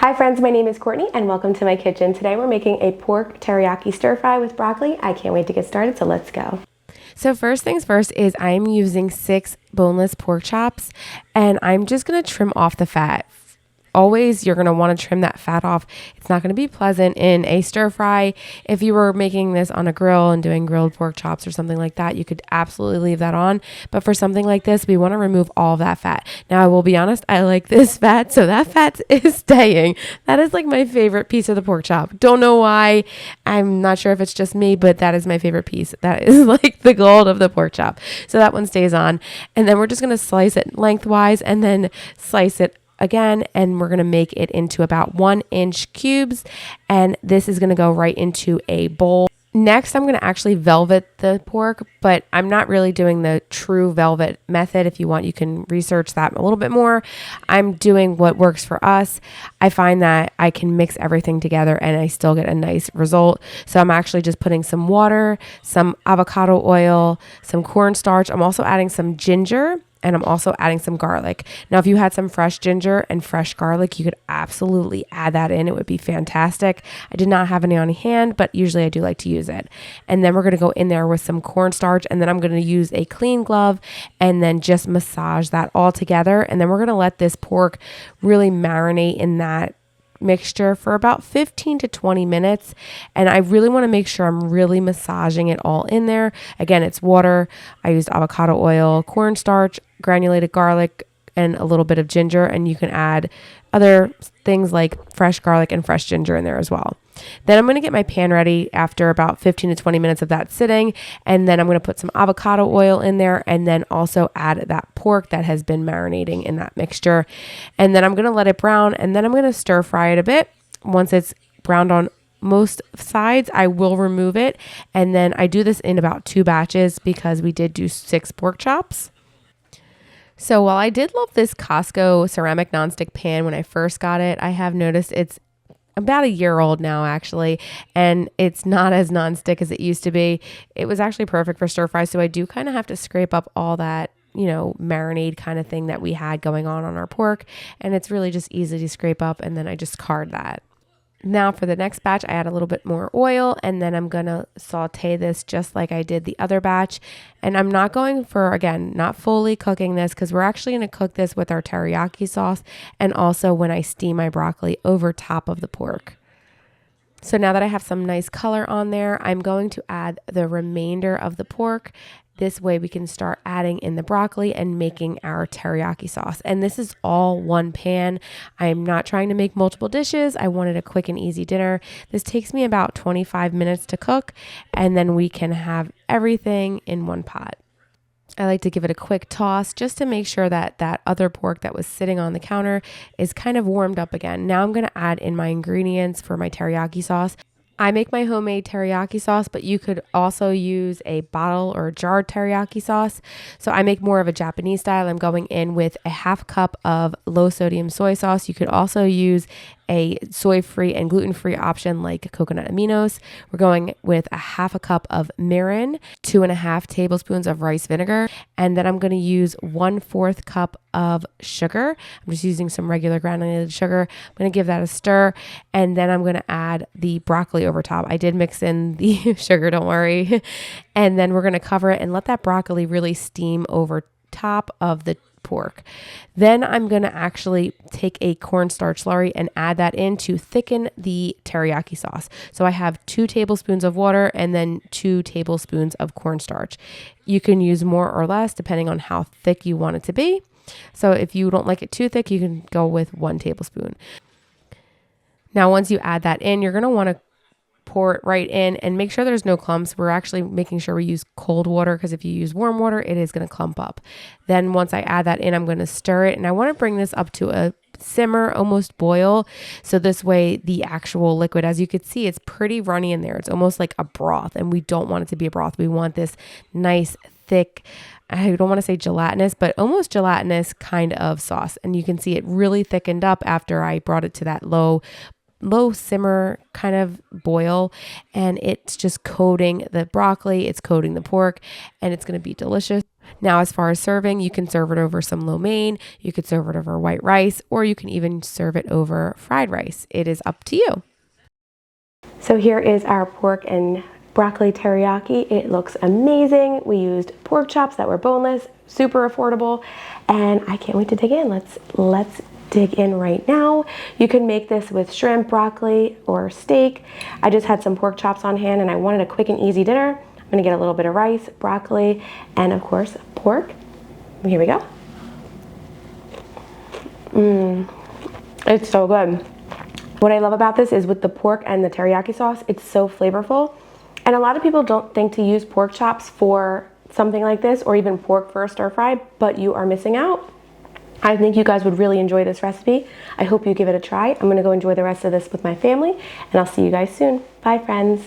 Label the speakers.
Speaker 1: Hi friends, my name is Courtney and welcome to my kitchen. Today we're making a pork teriyaki stir fry with broccoli. I can't wait to get started, so let's go. So first things first is I'm using 6 boneless pork chops and I'm just going to trim off the fat. Always, you're going to want to trim that fat off. It's not going to be pleasant in a stir fry. If you were making this on a grill and doing grilled pork chops or something like that, you could absolutely leave that on. But for something like this, we want to remove all of that fat. Now, I will be honest, I like this fat, so that fat is staying. That is like my favorite piece of the pork chop. Don't know why. I'm not sure if it's just me, but that is my favorite piece. That is like the gold of the pork chop. So that one stays on. And then we're just going to slice it lengthwise and then slice it again, and we're going to make it into about 1-inch cubes, and this is going to go right into a bowl. Next, I'm going to actually velvet the pork, but I'm not really doing the true velvet method. If you want, you can research that a little bit more. I'm doing what works for us. I find that I can mix everything together and I still get a nice result. So I'm actually just putting some water, some avocado oil, some cornstarch. I'm also adding some ginger. And I'm also adding some garlic. Now, if you had some fresh ginger and fresh garlic, you could absolutely add that in. It would be fantastic. I did not have any on hand, but usually I do like to use it. And then we're going to go in there with some cornstarch, and then I'm going to use a clean glove and then just massage that all together. And then we're going to let this pork really marinate in that mixture for about 15 to 20 minutes, and I really want to make sure I'm really massaging it all in there. Again, it's water. I used avocado oil, cornstarch, granulated garlic, and a little bit of ginger, and you can add other things like fresh garlic and fresh ginger in there as well. Then I'm going to get my pan ready after about 15 to 20 minutes of that sitting, and then I'm going to put some avocado oil in there and then also add that pork that has been marinating in that mixture. And then I'm going to let it brown, and then I'm going to stir fry it a bit. Once it's browned on most sides, I will remove it, and then I do this in about 2 batches because we did do 6 pork chops. So while I did love this Costco ceramic nonstick pan when I first got it, I have noticed it's about a year old now actually, and it's not as nonstick as it used to be. It was actually perfect for stir fry, so I do kind of have to scrape up all that, marinade kind of thing that we had going on our pork, and it's really just easy to scrape up, and then I just card that. Now for the next batch, I add a little bit more oil, and then I'm going to saute this just like I did the other batch. And I'm not going for, again, not fully cooking this because we're actually going to cook this with our teriyaki sauce and also when I steam my broccoli over top of the pork. So now that I have some nice color on there, I'm going to add the remainder of the pork. This way we can start adding in the broccoli and making our teriyaki sauce. And this is all one pan. I'm not trying to make multiple dishes. I wanted a quick and easy dinner. This takes me about 25 minutes to cook, and then we can have everything in one pot. I like to give it a quick toss just to make sure that that other pork that was sitting on the counter is kind of warmed up again. Now I'm going to add in my ingredients for my teriyaki sauce. I make my homemade teriyaki sauce, but you could also use a bottle or a jarred teriyaki sauce. So I make more of a Japanese style. I'm going in with a 1/2 cup of low sodium soy sauce. You could also use a soy-free and gluten-free option like coconut aminos. We're going with a 1/2 cup of mirin, 2.5 tablespoons of rice vinegar, and then I'm going to use 1/4 cup of sugar. I'm just using some regular granulated sugar. I'm going to give that a stir, and then I'm going to add the broccoli over top. I did mix in the sugar, don't worry. And then we're going to cover it and let that broccoli really steam over top of the pork. Then I'm going to actually take a cornstarch slurry and add that in to thicken the teriyaki sauce. So I have 2 tablespoons of water and then 2 tablespoons of cornstarch. You can use more or less depending on how thick you want it to be. So if you don't like it too thick, you can go with 1 tablespoon. Now, once you add that in, you're going to want to pour it right in and make sure there's no clumps. We're actually making sure we use cold water because if you use warm water, it is going to clump up. Then once I add that in, I'm going to stir it, and I want to bring this up to a simmer, almost boil. So this way the actual liquid, as you can see, it's pretty runny in there. It's almost like a broth, and we don't want it to be a broth. We want this nice, thick, I don't want to say gelatinous, but almost gelatinous kind of sauce. And you can see it really thickened up after I brought it to that low low simmer kind of boil, and it's just coating the broccoli, it's coating the pork, and it's going to be delicious. Now, as far as serving, you can serve it over some lo mein, you could serve it over white rice, or you can even serve it over fried rice. It is up to you. So here is our pork and broccoli teriyaki. It looks amazing. We used pork chops that were boneless, super affordable, and I can't wait to dig in. Let's dig in right now. You can make this with shrimp, broccoli, or steak. I just had some pork chops on hand and I wanted a quick and easy dinner. I'm gonna get a little bit of rice, broccoli, and of course, pork. Here we go. It's so good. What I love about this is with the pork and the teriyaki sauce, it's so flavorful. And a lot of people don't think to use pork chops for something like this, or even pork for a stir fry, but you are missing out. I think you guys would really enjoy this recipe. I hope you give it a try. I'm gonna go enjoy the rest of this with my family, and I'll see you guys soon. Bye, friends.